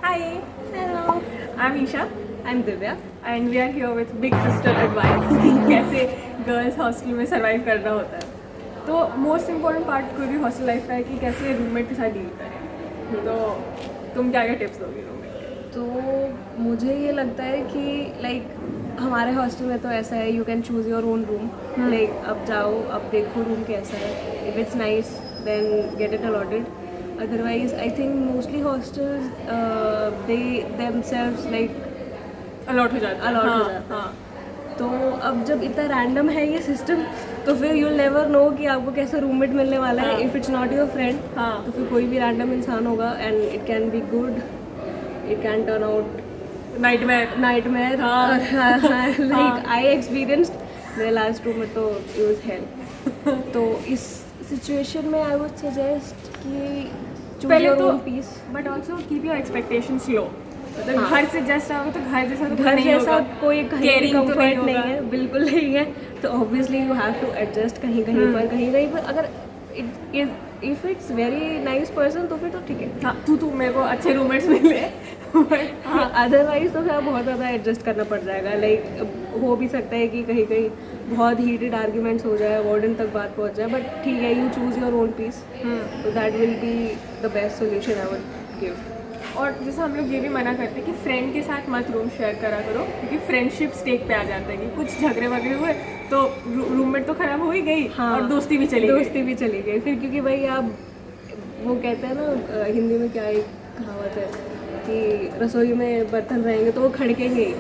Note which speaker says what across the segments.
Speaker 1: Hi,
Speaker 2: Hello,
Speaker 1: I'm Isha
Speaker 2: I'm Divya.
Speaker 1: and we are here with Big Sister Advice कि कैसे girls hostel में survive करना होता है। तो मोस्ट इम्पोर्टेंट पार्ट कोई भी हॉस्टल लाइफ का है कि कैसे रूममेट के साथ डील करें। तो तुम क्या क्या टिप्स दोगी रूममेट?
Speaker 2: तो मुझे ये लगता है कि लाइक हमारे हॉस्टल में तो ऐसा है, you can choose your own room. Like अब जाओ, अब देखो रूम कैसा है, if it's nice then get it allotted, otherwise I think mostly hostels दे देमसेल्व्स लाइक
Speaker 1: अलॉट हो जाता है।
Speaker 2: अलॉट हो जाता है। तो अब जब इतना रैंडम है ये सिस्टम, तो फिर यूल नेवर नो कि आपको कैसा रूममेट मिलने वाला है। If it's not your friend,
Speaker 1: हाँ।
Speaker 2: तो फिर कोई भी रैंडम इंसान होगा and it can be good, it can turn out
Speaker 1: nightmare.
Speaker 2: Nightmare. Like I experienced मेरे लास्ट रूम में, तो इट वाज हेल। तो इस सिचुएशन में आई वुड सजेस्ट कि चूज
Speaker 1: पहले
Speaker 2: योर
Speaker 1: तो
Speaker 2: own peace.
Speaker 1: But also keep your expectations low. मतलब
Speaker 2: हाँ।
Speaker 1: घर से जस्ट आओगे तो घर जैसा तो
Speaker 2: घर
Speaker 1: नहीं
Speaker 2: जैसा
Speaker 1: होगा।
Speaker 2: कोई कहीं
Speaker 1: Caring तो
Speaker 2: कंफर्ट
Speaker 1: नहीं
Speaker 2: नहीं
Speaker 1: होगा।
Speaker 2: है, बिल्कुल नहीं है। तो obviously you have to adjust कहीं कहीं पर अगर if it's very nice person तो फिर तो ठीक है।
Speaker 1: हाँ, तू मेरे को अच्छे रूममेट्स मिले बट
Speaker 2: हाँ, अदरवाइज तो फिर आप बहुत ज़्यादा एडजस्ट करना पड़ जाएगा। लाइक हो भी सकता है कि कहीं कहीं बहुत हीटेड आर्ग्यूमेंट्स हो जाए, वार्डन तक बात पहुंच जाए, बट ठीक है, you choose your own peace, तो that will be the best solution I would give.
Speaker 1: और जैसे हम लोग ये भी मना करते हैं कि फ्रेंड के साथ मत रूम शेयर करा करो, क्योंकि फ्रेंडशिप स्टेक पे आ जाता है कि कुछ झगड़े वगड़े हुए तो रूममेट तो खराब हो ही गई।
Speaker 2: हाँ,
Speaker 1: और दोस्ती भी चली गई।
Speaker 2: दोस्ती भी चली गई फिर, क्योंकि भाई आप वो कहते हैं ना, हिंदी में क्या एक कहावत है कि रसोई में बर्तन रहेंगे तो वो खड़केंगे ही।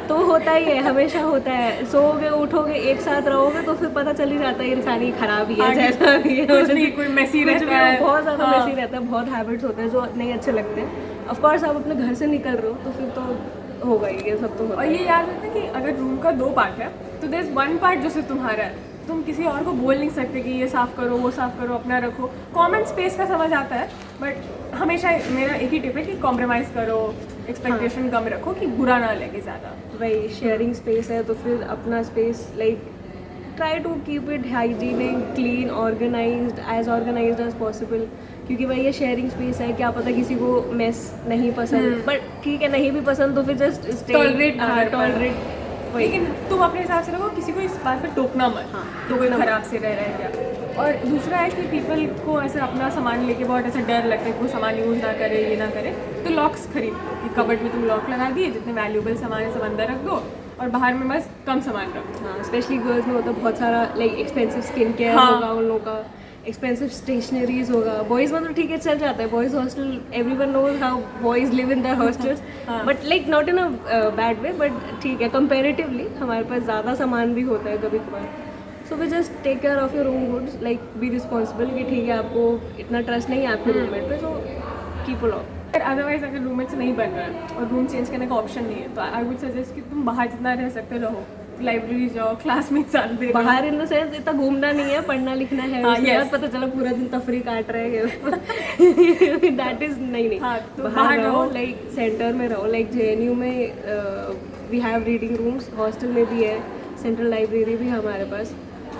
Speaker 2: तो होता ही है, हमेशा होता है। सोओगे उठोगे एक साथ रहोगे तो फिर पता चल ही जाता है इंसान ही खराब ही है,
Speaker 1: हाँ,
Speaker 2: जैसा भी है।
Speaker 1: कुछ भी कोई मेसी
Speaker 2: कुछ
Speaker 1: रहता
Speaker 2: भी
Speaker 1: है।
Speaker 2: बहुत ज़्यादा
Speaker 1: हाँ।
Speaker 2: मेसी रहता है, बहुत हैबिट्स होते हैं जो नहीं अच्छे लगते हैं। ऑफकोर्स आप अपने घर से निकल रहे हो तो फिर तो होगा ही, ये सब तो होता
Speaker 1: और
Speaker 2: है।
Speaker 1: ये याद रखना कि अगर रूम का 2 पार्ट है तो देयर इज वन पार्ट जो सिर्फ तुम्हारा है। तुम किसी और को बोल नहीं सकते कि ये साफ़ करो, वो साफ़ करो, अपना रखो। कॉमन स्पेस का समझ आता है, बट हमेशा मेरा एक ही टिप है कि कॉम्प्रोमाइज़ करो, एक्सपेक्टेशन कम रखो कि बुरा ना लगे ज़्यादा।
Speaker 2: वही शेयरिंग स्पेस है तो फिर अपना space like try to keep it hygienic, clean, organised as possible, क्योंकि भाई ये शेयरिंग स्पेस है, क्या पता किसी को मेस नहीं पसंद, बट ठीक है, नहीं भी पसंद तो फिर जस्ट स्टे,
Speaker 1: Tolerate ना कर पाए।
Speaker 2: टॉलरेट।
Speaker 1: लेकिन तुम अपने हिसाब से रखो, किसी को इस बात पे टोकना मत।
Speaker 2: हाँ,
Speaker 1: कि कोई
Speaker 2: टोकना मत।
Speaker 1: खराब से रह रहा है क्या। और दूसरा है कि पीपल को ऐसे अपना सामान लेके बहुत ऐसा डर लगता है कि वो सामान यूज़ ना करे, ये ना करे, तो लॉक्स खरीद लो कि कबर्ड में तुम लॉक लगा दिए, जितने वैल्यूबल सामान है सब अंदर रख दो और बाहर में बस कम सामान रखो।
Speaker 2: हाँ, स्पेशली गर्ल्स में होता है बहुत सारा, लाइक एक्सपेंसिव स्किन केयर
Speaker 1: हाँ।
Speaker 2: होगा उन लोगों का, एक्सपेंसिव स्टेशनरीज होगा। बॉयज़ में तो ठीक है, चल जाता है, boys hostel everyone knows how boys live in the hostels, but like not in a bad way, but ठीक है, कंपेरेटिवली हमारे पास ज़्यादा सामान भी होता है कभी कभार। So we just take care of your own goods, like be responsible कि ठीक है, आपको इतना ट्रस्ट नहीं है आपके रूममेट पे, तो कीप लॉक।
Speaker 1: अदरवाइज अगर रूममेट से नहीं बन रहा है और रूम चेंज करने का ऑप्शन नहीं है तो आई वुड सजेस्ट कि तुम बाहर जितना रह सकते रहो, लाइब्रेरी जाओ, क्लास में एग्जाम दे रहे हो।
Speaker 2: बाहर इन द सेंस इतना घूमना नहीं है, पढ़ना लिखना है,
Speaker 1: हाँ,
Speaker 2: उसके
Speaker 1: yes.
Speaker 2: बाद पता चला पूरा दिन तफरी काट रहे हैं। दैट इज नहीं।
Speaker 1: हाँ, तो
Speaker 2: बाहर
Speaker 1: बाहर
Speaker 2: रहो,
Speaker 1: रहो।
Speaker 2: लाइक सेंटर में रहो, लाइक JNU में we have reading rooms, hostel में भी है, सेंट्रल लाइब्रेरी भी है हमारे पास।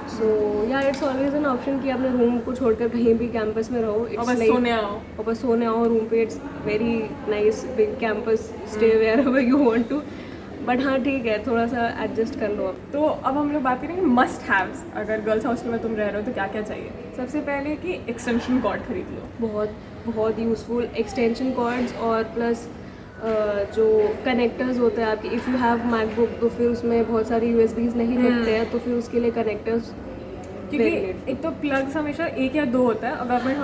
Speaker 2: सो या इट्स ऑलवेज एन ऑप्शन कि अपने रूम को छोड़कर कहीं भी कैंपस में रहो,
Speaker 1: और बस सोने आओ।
Speaker 2: और बस सोने आओ रूम पे। It's very nice big campus, stay wherever you want to, but हाँ ठीक है, थोड़ा सा एडजस्ट कर लो अब।
Speaker 1: तो अब हम लोग बात करेंगे मस्ट हैव्स। अगर गर्ल्स हॉस्टल में तुम रह रहे हो तो क्या क्या चाहिए। सबसे पहले कि एक्सटेंशन कॉर्ड खरीद लो।
Speaker 2: बहुत बहुत यूज़फुल एक्सटेंशन कॉर्ड्स, और प्लस जो कनेक्टर्स होते हैं आपके, इफ़ यू हैव मैकबुक तो फिर उसमें बहुत सारी USBs नहीं लगते हैं, तो फिर उसके लिए कनेक्टर्स,
Speaker 1: क्योंकि एक तो प्लग्स हमेशा 1 या 2 होता है और गवर्नमेंट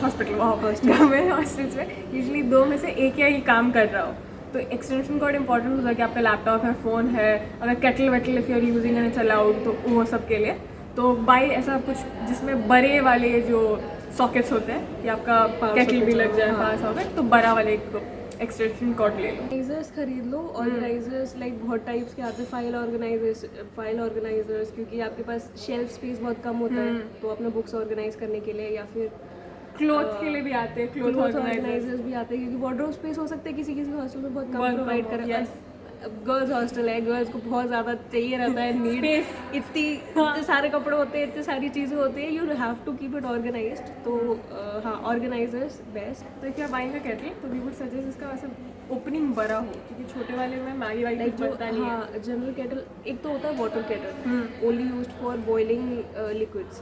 Speaker 1: हॉस्पिटल गवर्नमेंट हॉस्टल्स में यूजली 2 में से 1 या ही काम कर रहा हो, तो एक्सटेंशन कॉर्ड इंपॉर्टेंट होता है कि आपका लैपटॉप है, फ़ोन है, अगर केटल वेटल if you are using and it's allowed तो वो सब के लिए। तो बाई ऐसा कुछ जिसमें बड़े वाले जो सॉकेट्स होते हैं कि आपका केटल भी लग जाए, पास सॉकेट, तो बड़ा वाले एक एक्सटेंशन कॉर्ड ले लो।
Speaker 2: ऑर्गेनाइजर्स खरीद लो। ऑर्गेनाइजर्स लाइक बहुत टाइप्स के आते हैं, फाइल ऑर्गेनाइजर्स, क्योंकि आपके पास शेल्फ स्पेस बहुत कम होता है, तो अपने बुक्स ऑर्गेनाइज करने के लिए, या फिर
Speaker 1: क्लोथ के लिए भी आते हैं, क्लोथ ऑर्गेनाइजर्स।
Speaker 2: ऑर्गेनाइजर्स भी आते हैं, क्योंकि वार्डरोब स्पेस हो सकता है किसी किसी हॉस्टल में बहुत कम
Speaker 1: बहुत
Speaker 2: प्रोवाइड
Speaker 1: कम हो,
Speaker 2: करें।
Speaker 1: yes.
Speaker 2: गर्ल्स हॉस्टल है, गर्ल्स को बहुत ज़्यादा चाहिए रहता है नीड, इतने सारे कपड़े होते हैं, इतनी सारी चीज़ें होती है, you have to keep it organised. तो हाँ, ऑर्गेनाइजर्स बेस्ट।
Speaker 1: तो क्या बाइंग का कहते हैं तो वी वुड सजेस्ट इसका वैसे ओपनिंग बड़ा हो, क्योंकि छोटे वाले में मैगी वागी
Speaker 2: लाइक
Speaker 1: कुछ
Speaker 2: जो
Speaker 1: बनता नहीं है।
Speaker 2: हाँ जनरल केटल, एक तो होता है water kettle only used for boiling liquids,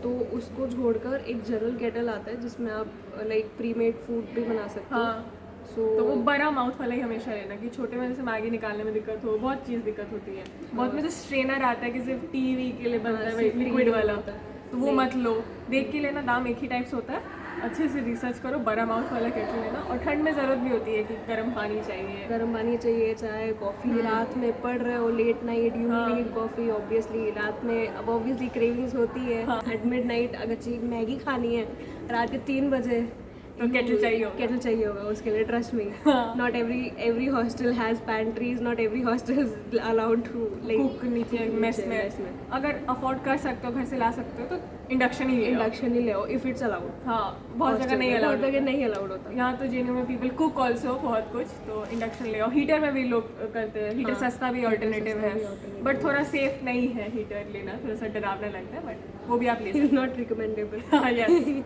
Speaker 2: तो उसको छोड़कर एक जनरल केटल आता है जिसमें आप लाइक प्री मेड फूड भी बना सकते हो।
Speaker 1: हाँ,
Speaker 2: सो
Speaker 1: तो वो बड़ा माउथ वाला ही हमेशा लेना, कि छोटे में जैसे मैगी निकालने में दिक्कत हो, बहुत चीज़ दिक्कत होती है। बहुत में जो स्ट्रेनर आता है कि सिर्फ टीवी के लिए बनता है
Speaker 2: सिर्फ
Speaker 1: लिक्विड
Speaker 2: TV
Speaker 1: वाला,
Speaker 2: होता है।
Speaker 1: तो वो मत लो, देख के लेना, दाम एक ही टाइप से होता है। अच्छे से रिसर्च करो, बड़ा माउथ वाला केटल लेना। और ठंड में ज़रूरत भी होती है कि गर्म पानी चाहिए।
Speaker 2: गर्म पानी चाहिए, चाहे कॉफ़ी रात में पढ़ रहे हो late night you need coffee obviously, रात में अब ऑब्वियसली क्रेविंग्स होती है एट मिड नाइट, अगर चाहिए मैगी खानी है रात के 3 बजे
Speaker 1: तो केटल चाहिए होगा।
Speaker 2: केटल चाहिए होगा उसके लिए, trust me. Not every hostel has pantries, not every hostel is allowed to like
Speaker 1: cook नीचे मेस में। अगर अफोर्ड कर सकते हो, घर से ला सकते हो, तो इंडक्शन ही ले लो।
Speaker 2: इंडक्शन ही ले आओ इफ इट्स अलाउड।
Speaker 1: हाँ, बहुत जगह नहीं
Speaker 2: बहुत
Speaker 1: अलाउड,
Speaker 2: जगह नहीं अलाउड होता।
Speaker 1: यहाँ तो जेएनयू में पीपल कुक ऑल्सो बहुत कुछ, तो इंडक्शन ले आओ। हीटर में भी लोग करते हैं, हीटर सस्ता भी ऑल्टरनेटिव है, बट थोड़ा सेफ नहीं है हीटर लेना, थोड़ा सा डरावना लगता है, बट वो भी आप ले सकते
Speaker 2: नॉट रिकमेंडेबल।
Speaker 1: हो। यस